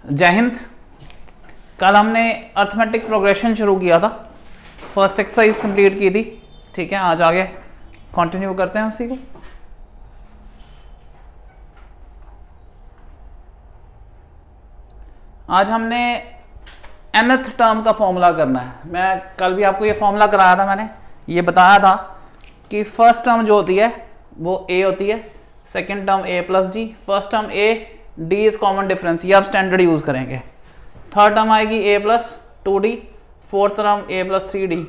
जय हिंद। कल हमने अर्थमेटिक प्रोग्रेशन शुरू किया था, फर्स्ट एक्सरसाइज कंप्लीट की थी। ठीक है, आज आगे कंटिन्यू करते हैं उसी को। आज हमने nth टर्म का फॉर्मूला करना है। मैं कल भी आपको ये फॉर्मूला कराया था, मैंने ये बताया था कि फर्स्ट टर्म जो होती है वो a होती है, second term a plus D, first term a, d is common difference, ये आप स्टैंडर्ड यूज करेंगे। थर्ड टर्म आएगी a plus 2d, fourth term a plus 3d।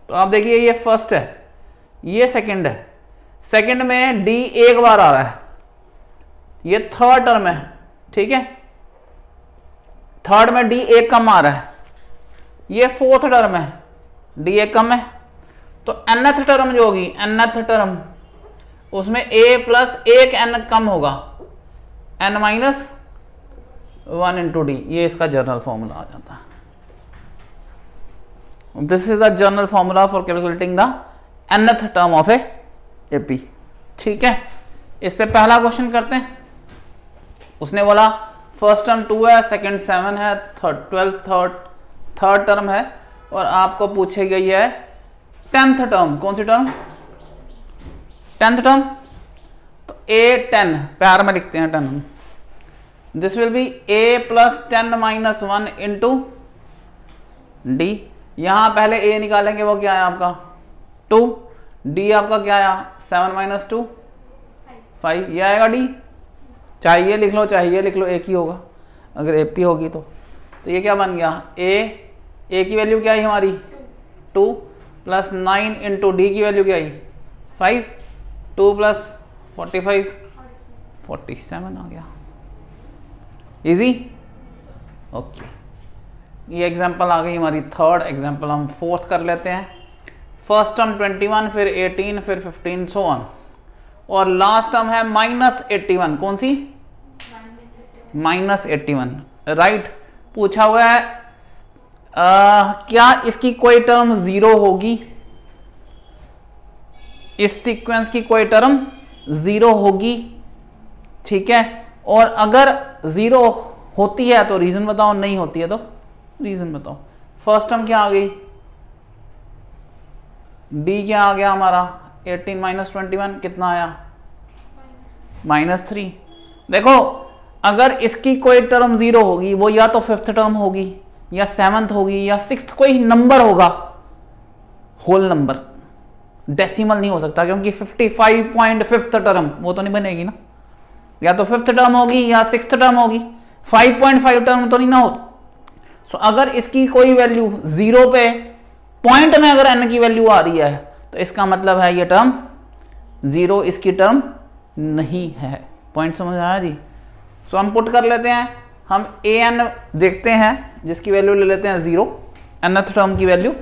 तो आप देखिए ये फर्स्ट है, ये सेकेंड है, सेकेंड में d एक बार आ रहा है, ये थर्ड टर्म है। ठीक है, थर्ड में d एक कम आ रहा है, ये फोर्थ टर्म है, d एक कम है। तो nth टर्म जो होगी, nth टर्म, उसमें a प्लस एक n कम होगा, n माइनस 1 इंटू डी। ये इसका जर्नल फॉर्मूला आ जाता है। This is the journal formula for calculating the nth term of A AP. ठीक है, इससे पहला क्वेश्चन करते हैं। उसने बोला फर्स्ट टर्म 2 है, सेकंड 7 है, थर्ड टर्म है, और आपको पूछी गई है 10th टर्म। कौन सी टर्म? 10th term. तो a 10 प्यार में लिखते हैं 10। This will be a plus 10 minus 1 into D. यहां पहले a निकालेंगे, वो क्या है आपका 2, d आपका क्या आया 7 माइनस 2 5, ये आएगा d। चाहे ये लिख लो चाहे ये लिख लो, एक ही होगा अगर एपी होगी तो ये क्या बन गया, a की वैल्यू क्या आई हमारी 2 प्लस 9 इंटू डी की वैल्यू क्या आई 5, 2 प्लस 45 47 आ गया। इजी? ओके, ये एग्जांपल आ गई हमारी थर्ड। एग्जांपल हम फोर्थ कर लेते हैं। फर्स्ट टर्म 21, फिर 18, फिर 15 सो ऑन, और लास्ट टर्म है माइनस 81। कौन सी? Minus 81, right. पूछा हुआ है क्या इसकी कोई टर्म जीरो होगी? इस सीक्वेंस की कोई टर्म जीरो होगी। ठीक है, और अगर जीरो होती है तो रीजन बताओ, नहीं होती है तो रीजन बताओ। फर्स्ट टर्म क्या आ गई, डी क्या आ गया हमारा 18 माइनस 21 कितना आया -3। देखो, अगर इसकी कोई टर्म जीरो होगी, वो या तो फिफ्थ टर्म होगी या सेवंथ होगी या सिक्स्थ, कोई नंबर होगा, होल नंबर, डेसिमल नहीं हो सकता, क्योंकि 55.5 टर्म वो तो नहीं बनेगी ना। या तो फिफ्थ टर्म होगी या सिक्स्थ टर्म होगी, 5.5 टर्म तो नहीं ना हो। सो अगर इसकी कोई वैल्यू जीरो पे पॉइंट में अगर n की वैल्यू आ रही है तो इसका मतलब है ये टर्म जीरो इसकी टर्म नहीं है। पॉइंट समझ आया जी? सो हम पुट कर लेते हैं, हम an देखते हैं जिसकी वैल्यू ले लेते हैं 0, nth टर्म की वैल्यू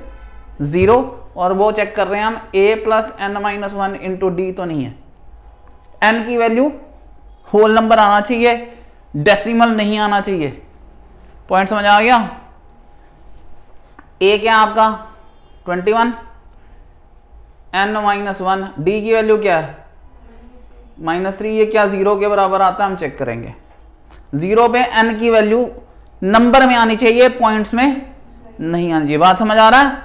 0, और वो चेक कर रहे हैं हम a plus n minus 1 into D तो नहीं है। n की वैल्यू होल नंबर आना चाहिए, डेसिमल नहीं आना चाहिए। पॉइंट समझ आ गया? a क्या आपका 21, n माइनस 1, डी की वैल्यू क्या है -3। ये क्या जीरो के बराबर आता है? हम चेक करेंगे। जीरो पे n की वैल्यू नंबर में आनी चाहिए, पॉइंट्स में नहीं आनी चाहिए। बात समझ आ रहा है?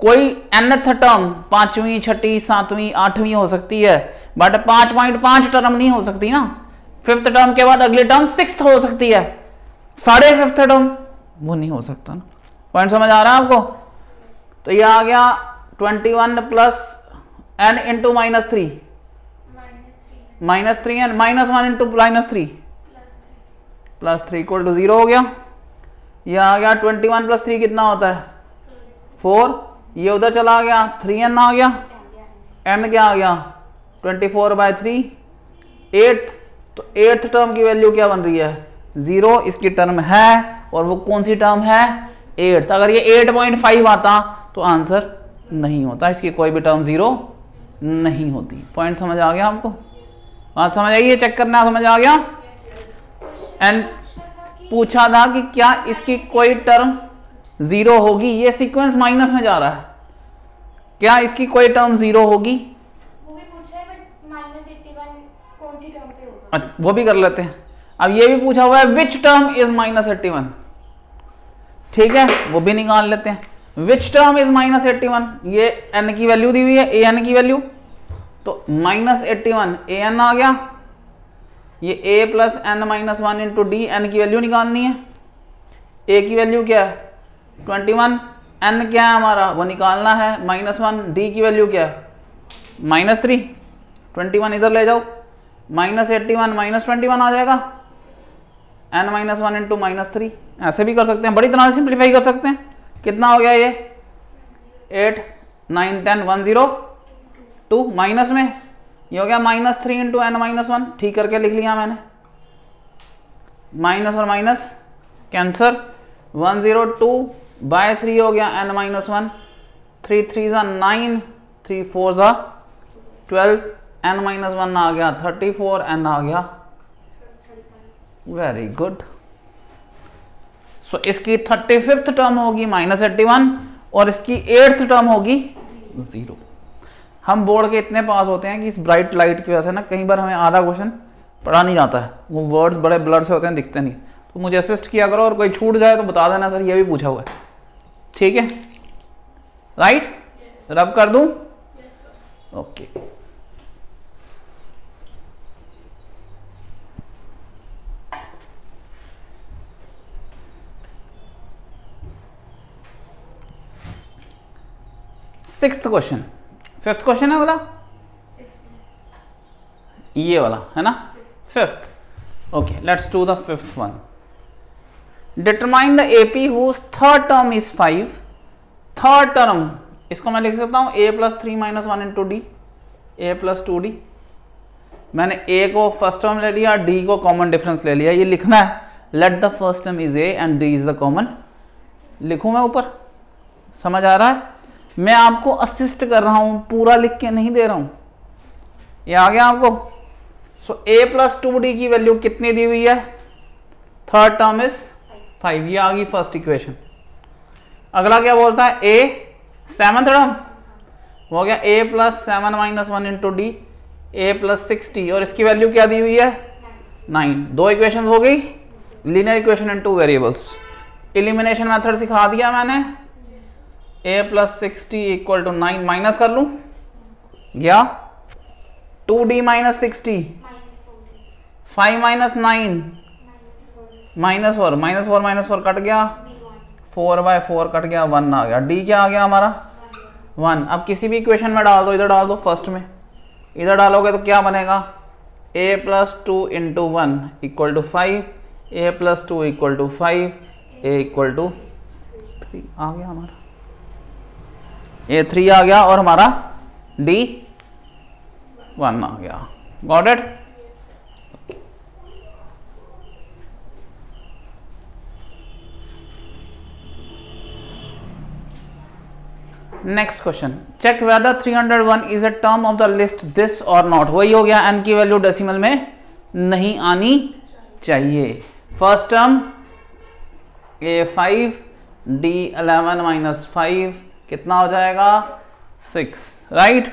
कोई nth टर्म 5वीं 6वीं 7वीं 8वीं हो सकती है, बट 5.5 टर्म नहीं हो सकती ना। फिफ्थ टर्म के बाद अगली टर्म सिक्स्थ हो सकती है, 5.5 टर्म वो नहीं हो सकता ना। पॉइंट समझ आ रहा है आपको? तो ये आ गया 21 plus n into -3 -3n minus 1 into -3 +3 equal to 0 हो गया। यह आ गया 21 प्लस 3 कितना होता है 4, ये उधर चला गया 3n आ गया, n क्या आ गया 24/3 8। तो 8th टर्म की वैल्यू क्या बन रही है 0, इसकी टर्म है, और वो कौन सी टर्म है 8th। अगर ये 8.5 आता तो आंसर नहीं होता, इसकी कोई भी टर्म 0 नहीं होती। पॉइंट समझ आ गया आपको? बात समझ आई? चेक करना समझ आ गया? एंड पूछा था कि क्या इसकी कोई टर्म 0 होगी, ये सीक्वेंस माइनस में जा रहा है, क्या इसकी कोई टर्म 0 होगी? वो भी पूछा है, बट -81 कौन सी टर्म पे होगा वो भी कर लेते हैं। अब ये भी पूछा हुआ है विच टर्म इज -81, ठीक है, वो भी निकाल लेते हैं। विच टर्म इज -81, ये n की वैल्यू दी हुई है, ए एन की वैल्यू, तो -81 ए एन आ गया, ये a plus n minus one into d, n की वैल्यू निकालनी है, a की वैल्यू क्या है 21, n क्या है हमारा वो निकालना है -1, d की वैल्यू क्या है -3, 21 इधर ले जाओ, -81 -21 आ जाएगा, n माइनस वन इंटू -3, ऐसे भी कर सकते हैं, बड़ी तरह से सिंप्लीफाई कर सकते हैं। कितना हो गया ये 8 9 10 1 0 2, माइनस में ये हो गया -3 इंटू n माइनस वन, ठीक करके लिख लिया मैंने, माइनस और माइनस कैंसर, 102 बाय 3 हो गया n minus one, 3 3 9, 3 4 12, n minus one आ गया 34, n आ गया, वेरी गुड। सो इसकी 35th टर्म होगी -81 और इसकी 8th टर्म होगी 0। हम बोर्ड के इतने पास होते हैं कि इस ब्राइट लाइट की वजह से ना कई बार हमें आधा क्वेश्चन पढ़ा नहीं जाता है, वो वर्ड्स बड़े ब्लर से होते हैं, दिखते नहीं, तो मुझे असिस्ट किया करो और कोई छूट जाए तो बता देना सर ये भी पूछा हुआ है, ठीक है, राइट, रब कर दूं, okay. Sixth question, fifth question है वाला, ये वाला है ना, fifth, okay, let's do the fifth one. Determine the AP whose third term is 5, third term, इसको मैं लिख सकता हूं a plus 3 minus 1 into d, a plus 2d, मैंने a को फर्स्ट टर्म ले लिया, d को कॉमन डिफरेंस ले लिया, ये लिखना है, let the first term is a and d is the common, लिखूं मैं ऊपर, समझ आ रहा है, मैं आपको असिस्ट कर रहा हूं, पूरा लिख के नहीं दे रहा हूं, ये आ गया आपको। सो a प्लस 2d की वैल्यू कितनी दी हुई है, थर्ड टर्म इज 5, ये आ गई फर्स्ट इक्वेशन। अगला क्या बोलता है, a सेवंथ टर्म हो गया a plus 7 minus 1 into D, a plus 60, और इसकी वैल्यू क्या दी हुई है 9। दो इक्वेशन हो गई, linear equation in two variables. Elimination method सिखा दिया मैंने, a plus 60 equal to 9, minus कर लूं या 2d माइनस 60, 5 माइनस 9 -4, -4 कट गया, 4/4 कट गया, 1 आ गया, d क्या आ गया हमारा 1। अब किसी भी इक्वेशन में डाल दो, इधर डाल दो फर्स्ट में, इधर डालोगे तो क्या बनेगा, a plus 2 into 1 equal to 5, a plus 2 equal to 5, a equal to 3 आ गया हमारा, a 3 आ गया और हमारा d 1 आ गया, got it. Next question, check whether 301 is a term of the list this और नॉट, वही हो गया, n की वैल्यू डेसिमल में नहीं आनी चाहिए। First term a5 d11 minus 5 कितना हो जाएगा 6, राइट।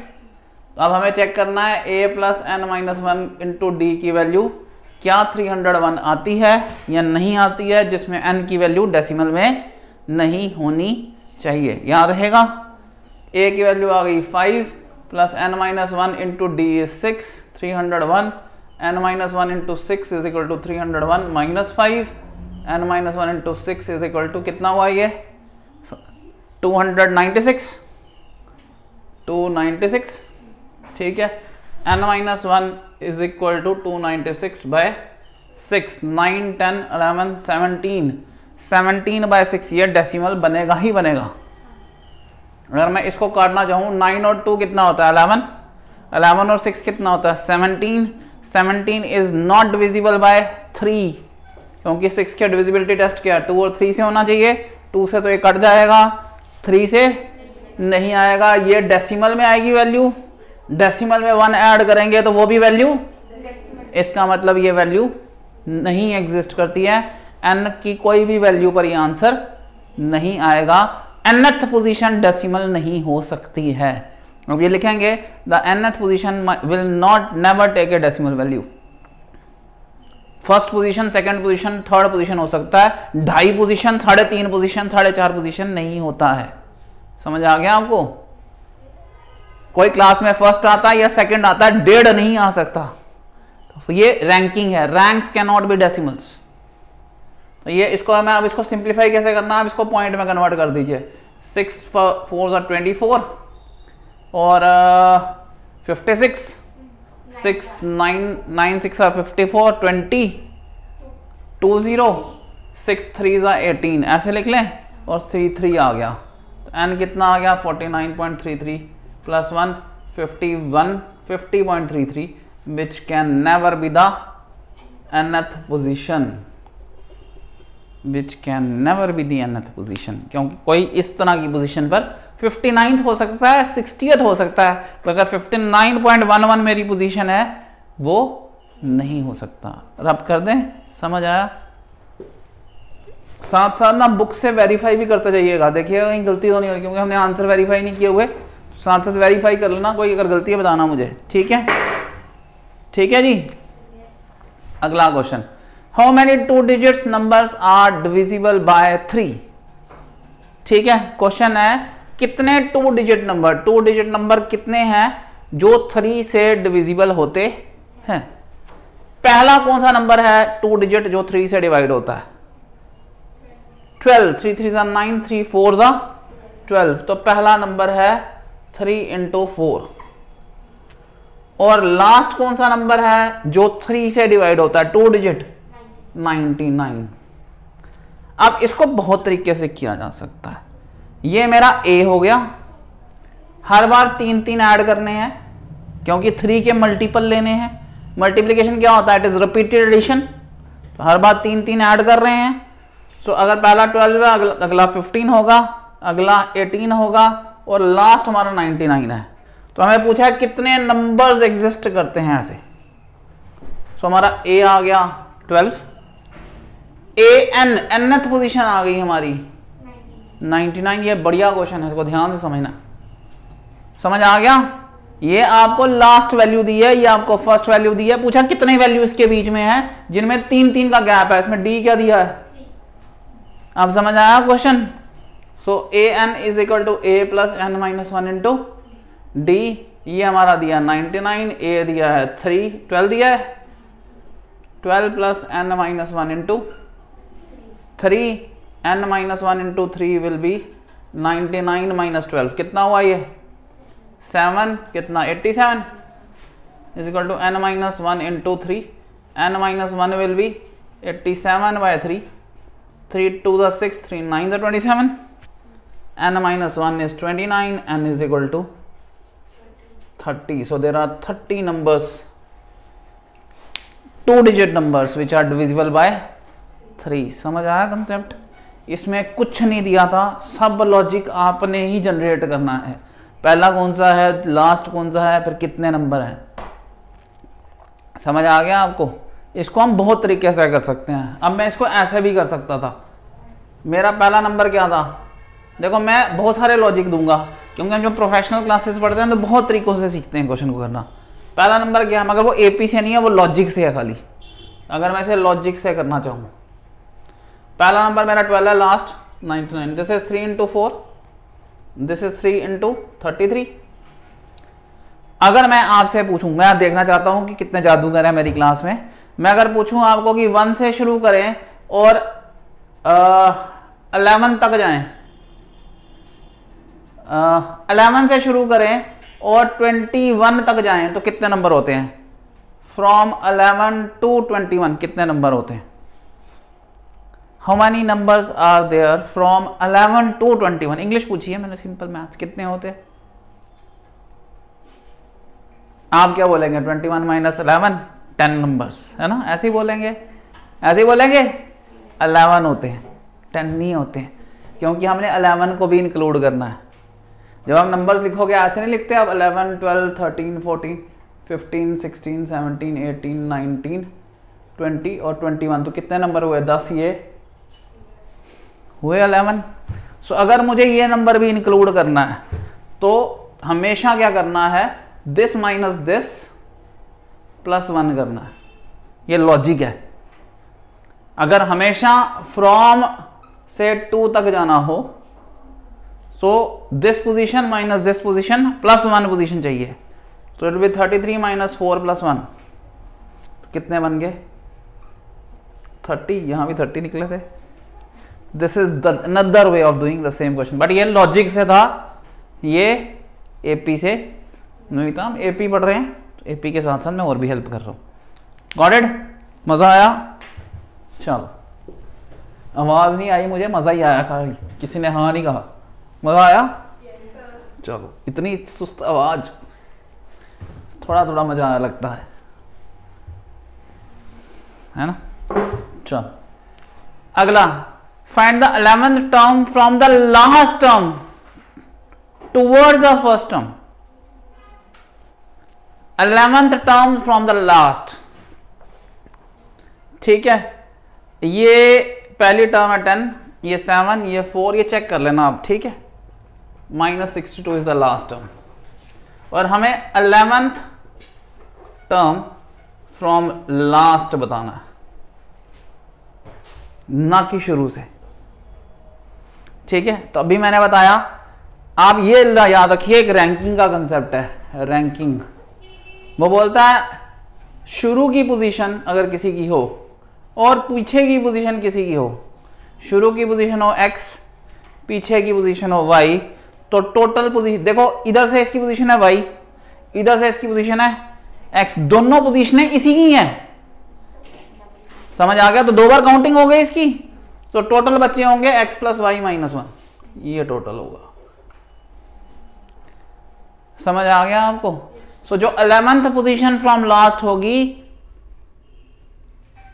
अब हमें चेक करना है a plus n minus 1 into d की वैल्यू क्या 301 आती है या नहीं आती है, जिसमें n की वैल्यू डेसिमल में नहीं होनी चाहिए, याद रहेगा। a की वैल्यू आ गई 5 plus n minus 1 into d is 6, 301, n minus 1 into 6 is equal to 301 minus 5, n minus 1 into 6 is equal to कितना हुआ ये 296, ठीक है। n minus 1 is equal to 296 by 6, 9 10 11 17, 17 by 6, ये डेसिमल बनेगा ही बनेगा। अगर मैं इसको काटना चाहूँ, 9 और 2 कितना होता है 11, 11 और 6 कितना होता है 17, 17 इज नॉट डिविजिबल बाय 3, क्योंकि 6 के डिविजिबिलिटी टेस्ट क्या है 2 और 3 से होना चाहिए, 2 से तो ये कट जाएगा, 3 से नहीं आएगा, ये डेसिमल में आएगी वैल्यू, डेसिमल में 1 ऐड करेंगे तो वो भी वैल्यू, इसका मतलब ये वैल्यू नहीं एग्जिस्ट करती है, n की कोई भी वैल्यू पर ये आंसर नहीं आएगा, nth पोजीशन डेसिमल नहीं हो सकती है। अब ये लिखेंगे the nth position will not never take a decimal value. First position, second position, third position हो सकता है, 2.5 पोजीशन, 3.5 पोजीशन, 4.5 पोजीशन नहीं होता है। समझ आ गया आपको? कोई क्लास में फर्स्ट आता है या सेकंड आता है, 1.5 नहीं आ सकता। तो ये रैंकिंग है, ranks can not be decimals. तो ये इसको मैं अब इसको सिंप्लीफाई कैसे करना है, अब इसको पॉइंट में कन्वर्ट कर दीजिए। 6 4 24 और 56, 6 9 6 54, 20 20, 6 3 18, ऐसे लिख लें और 3 आ गया। तो एन कितना आ गया 49.33 plus 1 51 50.33 which can never be the nth position, which can never be the nth position, क्योंकि कोई इस तरह की पोजीशन पर 59th हो सकता है, 60th हो सकता है, पर अगर 59.11 मेरी पोजीशन है वो नहीं हो सकता। रब कर दें, समझ आया? साथ साथ ना बुक से वेरीफाई भी करते जाइएगा, देखिएगा कहीं गलती तो नहीं होगी, क्योंकि हमने आंसर वेरीफाई नहीं किए हुए। साथ साथ वेरीफाई कर लेना, कोई अगर गलती है बताना मुझे, ठीक है? ठीक है जी। अगला question, how many 2 digits numbers are divisible by 3? ठीक है, क्वेश्चन है कितने 2 डिजिट नंबर कितने हैं जो 3 से डिविजिबल होते हैं। पहला कौन सा नंबर है 2 डिजिट जो 3 से डिवाइड होता है? 12, 3 3 9, 3 4 12। तो पहला नंबर है 3 × 4। और लास्ट कौन सा नंबर है जो 3 से डिवाइड होता है 2 डिजिट? 99। अब इसको बहुत तरीके से किया जा सकता है। ये मेरा A हो गया, हर बार 3 ऐड करने हैं क्योंकि 3 के मल्टीपल लेने हैं। मल्टीप्लिकेशन क्या होता है? It is repeated addition. तो हर बार 3 ऐड कर रहे हैं। सो अगर पहला 12 है, अगला 15 होगा, अगला 18 होगा और लास्ट हमारा 99 है। तो हमें पूछा है कितने नंबर्स एग्जिस्ट करते हैं ऐसे। सो हमारा A आ गया 12, nth पोजीशन आ गई हमारी 99। ये बढ़िया क्वेश्चन है, इसको ध्यान से समझना। समझ आ गया? ये आपको लास्ट वैल्यू दी है, ये आपको फर्स्ट वैल्यू दी है। पूछा कितने वैल्यू इसके बीच में है जिनमें 3 का गैप है। इसमें D क्या दिया है? आप समझ आया question? So an is equal to a plus n minus 1 into D। ये हमारा दिया 99, A दिया है 3, 12 दिया है 12 plus n minus 1 into 3, n minus 1 into 3 will be 99 minus 12। कितना हुआ ये? 7। कितना? 87 is equal to n minus 1 into 3। n minus 1 will be 87 by 3। 3 2 6, 3 9 27। n minus 1 is 29, n is equal to 30. So there are 30 numbers, 2 digit numbers which are divisible by 3. समझ आया concept? इसमें कुछ नहीं दिया था, सब लॉजिक आपने ही जनरेट करना है। पहला कौन सा है, लास्ट कौन सा है, फिर कितने नंबर है। समझ आ गया आपको? इसको हम बहुत तरीके से कर सकते हैं। अब मैं इसको ऐसे भी कर सकता था। मेरा पहला नंबर क्या था? देखो मैं बहुत सारे लॉजिक दूंगा क्योंकि हम जो प्रोफेशनल क्लासेस पढ़ते हैं तो बहुत तरीकों से सीखते हैं क्वेश्चन को करना। पहला नंबर क्या है? मगर वो AP से नहीं है, वो लॉजिक से है खाली। अगर मैं इसे लॉजिक से करना चाहूँ, पहला नंबर मेरा 12 है, last 99। This is 3 × 4, this is 3 × 33। अगर मैं आपसे पूछूं, मैं देखना चाहता हूं कि कितने जादूगर हैं मेरी क्लास में। मैं अगर पूछूं आपको कि 1 से शुरू करें और 11 तक जाएं, 11 से शुरू करें और 21 तक जाएं तो कितने नंबर होते हैं? फ्रॉम 11 to 21 कितने नंबर होते हैं? How many numbers are there from 11 to 21? English पूछिए मैंने, सिंपल मैथ्स। कितने होते हैं? आप क्या बोलेंगे? 21 माइनस 11, 10 नंबर्स, है ना? ऐसे ही बोलेंगे, ऐसे ही बोलेंगे। 11 होते हैं, 10 नहीं होते हैं, क्योंकि हमने 11 को भी इंक्लूड करना है। जब हम नंबर्स लिखोगे ऐसे नहीं लिखते आप 11 12 13 14 15 16 17 18 19 20 और 21। तो कितने नंबर हुए? 10 ये हुए 11। सो अगर मुझे ये नंबर भी इंक्लूड करना है तो हमेशा क्या करना है? दिस माइनस दिस प्लस 1 करना है। ये लॉजिक है। अगर हमेशा फ्रॉम से टू तक जाना हो, so this position minus this position plus 1 position चाहिए, तो it will be 33 minus 4 plus 1, तो कितने बन गए 30, यहां भी 30 निकले थे। This is the another way of doing the same question, but ये लॉजिक से था, ये एपी से नहीं था, हम एपी पढ़ रहे हैं, तो एपी के साथ साथ मैं और भी हेल्प कर रहा हूं। Got it? मजा आया? चलो, आवाज नहीं आई मुझे, मजा ही आया, खाली किसी ने हाँ नहीं कहा। मजा आया? चलो, इतनी सुस्त आवाज, थोड़ा थोड़ा मजा आया लगता है ना? चलो अगला, find the 11th term from the last term towards the first term. 11th term from the last, ठीक है, ये पहली टर्म है 10, ये 7, ये 4, ये चेक कर लेना आप, ठीक है। -62 इज द लास्ट टर्म, और हमें 11th टर्म फ्रॉम लास्ट बताना है, ना कि शुरू से, ठीक है। तो अभी मैंने बताया, आप ये याद रखिए, एक रैंकिंग का कंसेप्ट है, रैंकिंग। वो बोलता है शुरू की पोजीशन अगर किसी की हो और पीछे की पोजीशन किसी की हो, शुरू की पोजीशन हो x, पीछे की पोजीशन हो y, तो टोटल पोजीशन देखो, इधर से इसकी पोजीशन है y, इधर से इसकी पोजीशन है x, दोनों पोजीशनें इसी की हैं, समझ आ गया? तो 2 बार काउंटिंग हो गई इसकी, तो टोटल बच्चे होंगे x प्लस वाई माइनस 1, ये टोटल होगा। समझ आ गया आपको? सो जो 11th पोजीशन फ्रॉम लास्ट होगी,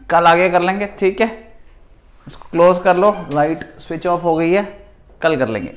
कल आगे कर लेंगे, ठीक है। इसको क्लोज कर लो, लाइट स्विच ऑफ हो गई है, कल कर लेंगे।